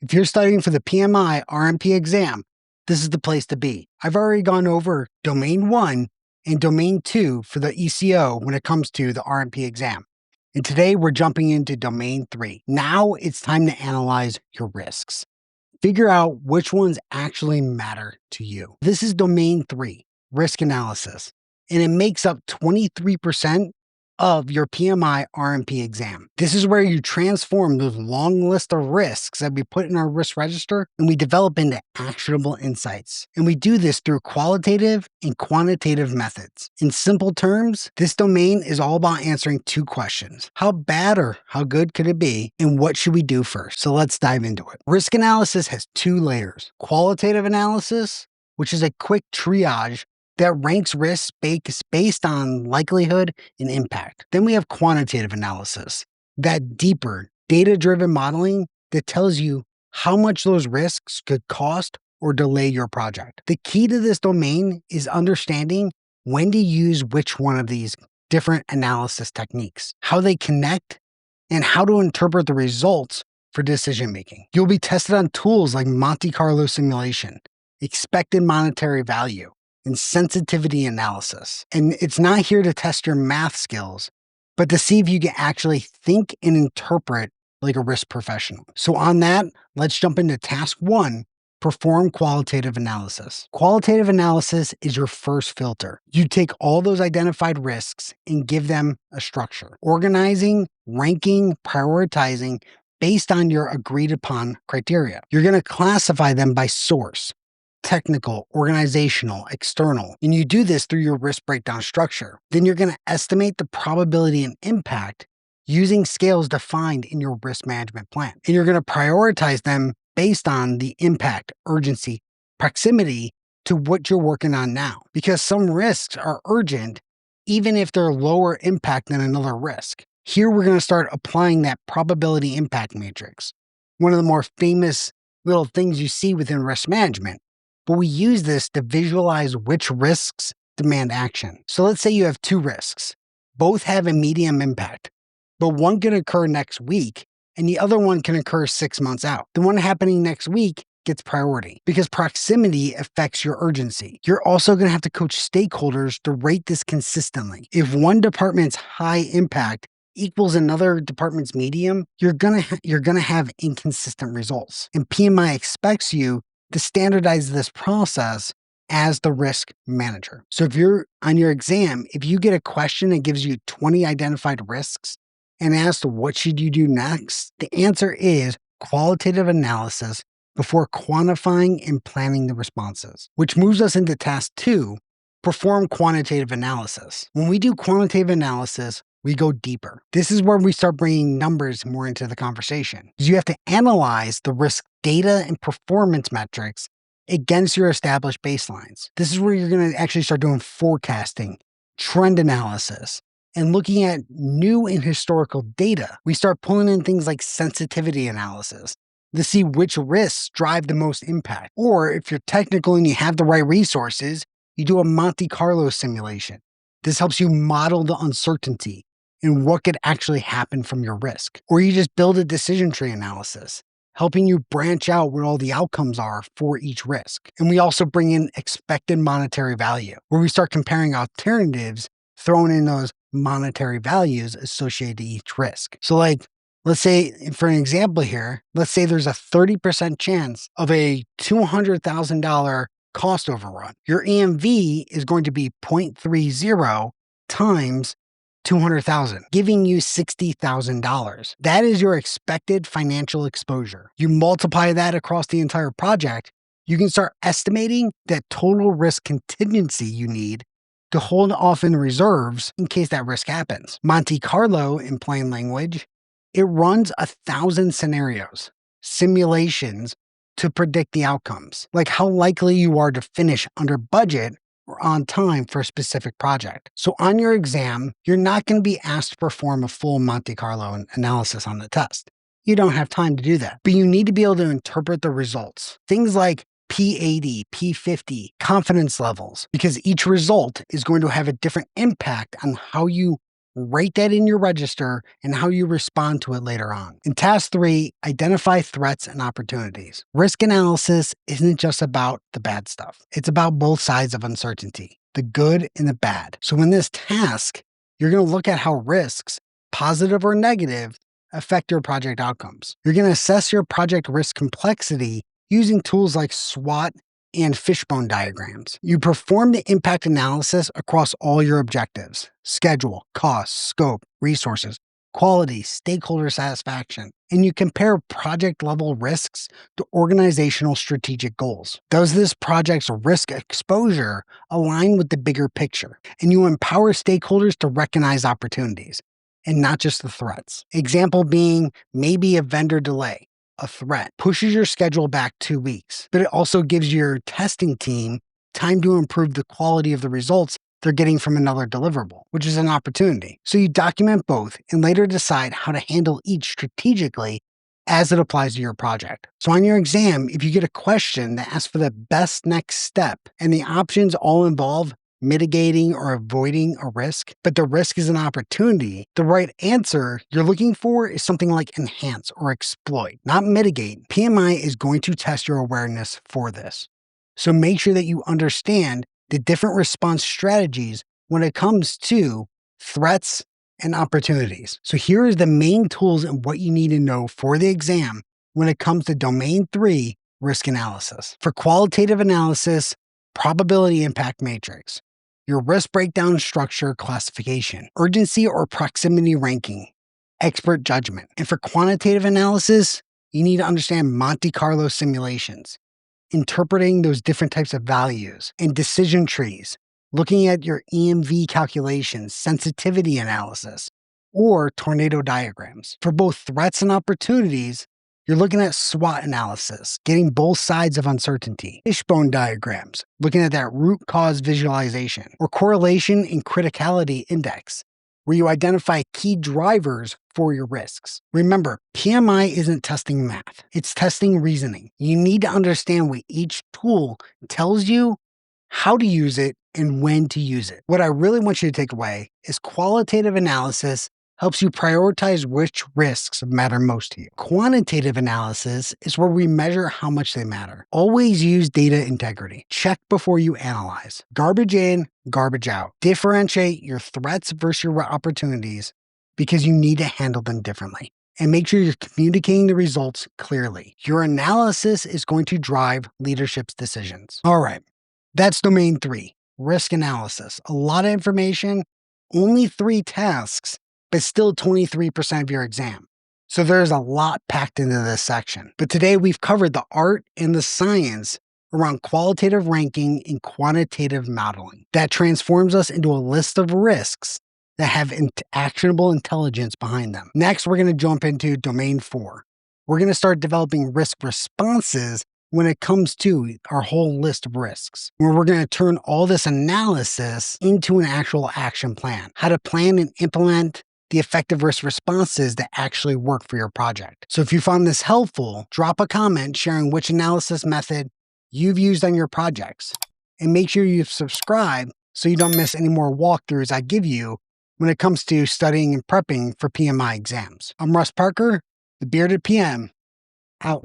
If you're studying for the PMI-RMP exam, this is the place to be. I've already gone over Domain 1 and Domain 2 for the ECO when it comes to the RMP exam. And today we're jumping into Domain 3. Now it's time to analyze your risks. Figure out which ones actually matter to you. This is Domain 3, risk analysis, and it makes up 23% of your PMI-RMP exam. This is where you transform those long list of risks that we put in our risk register and we develop into actionable insights. And we do this through qualitative and quantitative methods. In simple terms, this domain is all about answering two questions. How bad or how good could it be? And what should we do first? So let's dive into it. Risk analysis has two layers. Qualitative analysis, which is a quick triage that ranks risks based on likelihood and impact. Then we have quantitative analysis, that deeper, data-driven modeling that tells you how much those risks could cost or delay your project. The key to this domain is understanding when to use which one of these different analysis techniques, how they connect, and how to interpret the results for decision-making. You'll be tested on tools like Monte Carlo simulation, expected monetary value, and sensitivity analysis. And it's not here to test your math skills, but to see if you can actually think and interpret like a risk professional. So on that, let's jump into task 1, perform qualitative analysis. Qualitative analysis is your first filter. You take all those identified risks and give them a structure, organizing, ranking, prioritizing based on your agreed upon criteria. You're going to classify them by source, technical, organizational, external, and you do this through your risk breakdown structure. Then you're going to estimate the probability and impact using scales defined in your risk management plan. And you're going to prioritize them based on the impact, urgency, proximity to what you're working on now. Because some risks are urgent, even if they're lower impact than another risk. Here we're going to start applying that probability impact matrix, one of the more famous little things you see within risk management. But we use this to visualize which risks demand action. So let's say you have two risks. Both have a medium impact, but one can occur next week and the other one can occur 6 months out. The one happening next week gets priority because proximity affects your urgency. You're also going to have to coach stakeholders to rate this consistently. If one department's high impact equals another department's medium, you're gonna have inconsistent results. And PMI expects you to standardize this process as the risk manager. So if you're on your exam, if you get a question that gives you 20 identified risks and asks what should you do next, the answer is qualitative analysis before quantifying and planning the responses, which moves us into task 2, perform quantitative analysis. When we do quantitative analysis, we go deeper. This is where we start bringing numbers more into the conversation. You have to analyze the risk data and performance metrics against your established baselines. This is where you're going to actually start doing forecasting, trend analysis, and looking at new and historical data. We start pulling in things like sensitivity analysis to see which risks drive the most impact. Or if you're technical and you have the right resources, you do a Monte Carlo simulation. This helps you model the uncertainty and what could actually happen from your risk. Or you just build a decision tree analysis, helping you branch out what all the outcomes are for each risk. And we also bring in expected monetary value, where we start comparing alternatives, throwing in those monetary values associated to each risk. So like, let's say, for an example here, let's say there's a 30% chance of a $200,000 cost overrun. Your EMV is going to be 0.30 times 200,000, giving you $60,000. That is your expected financial exposure. You multiply that across the entire project, you can start estimating that total risk contingency you need to hold off in reserves in case that risk happens. Monte Carlo, in plain language, it runs 1,000 scenarios, simulations to predict the outcomes, like how likely you are to finish under budget or on time for a specific project. So on your exam, you're not going to be asked to perform a full Monte Carlo analysis on the test. You don't have time to do that, but you need to be able to interpret the results. Things like P80, P50, confidence levels, because each result is going to have a different impact on how you Write that in your register and how you respond to it later on. In task 3, identify threats and opportunities. Risk analysis isn't just about the bad stuff. It's about both sides of uncertainty, the good and the bad. So in this task, you're going to look at how risks, positive or negative, affect your project outcomes. You're going to assess your project risk complexity using tools like SWOT and fishbone diagrams. You perform the impact analysis across all your objectives: schedule, cost, scope, resources, quality, stakeholder satisfaction, and you compare project level risks to organizational strategic goals. Does this project's risk exposure align with the bigger picture? And you empower stakeholders to recognize opportunities and not just the threats. Example being maybe a vendor delay. A threat pushes your schedule back 2 weeks, but it also gives your testing team time to improve the quality of the results they're getting from another deliverable, which is an opportunity. So you document both and later decide how to handle each strategically as it applies to your project. So on your exam, if you get a question that asks for the best next step and the options all involve mitigating or avoiding a risk, but the risk is an opportunity, the right answer you're looking for is something like enhance or exploit, not mitigate. PMI is going to test your awareness for this. So make sure that you understand the different response strategies when it comes to threats and opportunities. So here is the main tools and what you need to know for the exam when it comes to domain 3 risk analysis. For qualitative analysis, probability impact matrix, your risk breakdown structure classification, urgency or proximity ranking, expert judgment. And for quantitative analysis, you need to understand Monte Carlo simulations, interpreting those different types of values, and decision trees, looking at your EMV calculations, sensitivity analysis, or tornado diagrams. For both threats and opportunities, you're looking at SWOT analysis, getting both sides of uncertainty, fishbone diagrams, looking at that root cause visualization, or correlation and criticality index, where you identify key drivers for your risks. Remember, PMI isn't testing math, it's testing reasoning. You need to understand what each tool tells you, how to use it, and when to use it. What I really want you to take away is qualitative analysis helps you prioritize which risks matter most to you. Quantitative analysis is where we measure how much they matter. Always use data integrity. Check before you analyze. Garbage in, garbage out. Differentiate your threats versus your opportunities because you need to handle them differently. And make sure you're communicating the results clearly. Your analysis is going to drive leadership's decisions. All right, that's domain 3, risk analysis. A lot of information, only 3 tasks, but still 23% of your exam. So there's a lot packed into this section. But today we've covered the art and the science around qualitative ranking and quantitative modeling that transforms us into a list of risks that have actionable intelligence behind them. Next, we're going to jump into domain 4. We're going to start developing risk responses when it comes to our whole list of risks, where we're going to turn all this analysis into an actual action plan, how to plan and implement the effective risk responses that actually work for your project. So if you found this helpful, drop a comment sharing which analysis method you've used on your projects. And make sure you subscribe so you don't miss any more walkthroughs I give you when it comes to studying and prepping for PMI exams. I'm Russ Parker, the Bearded PM, out.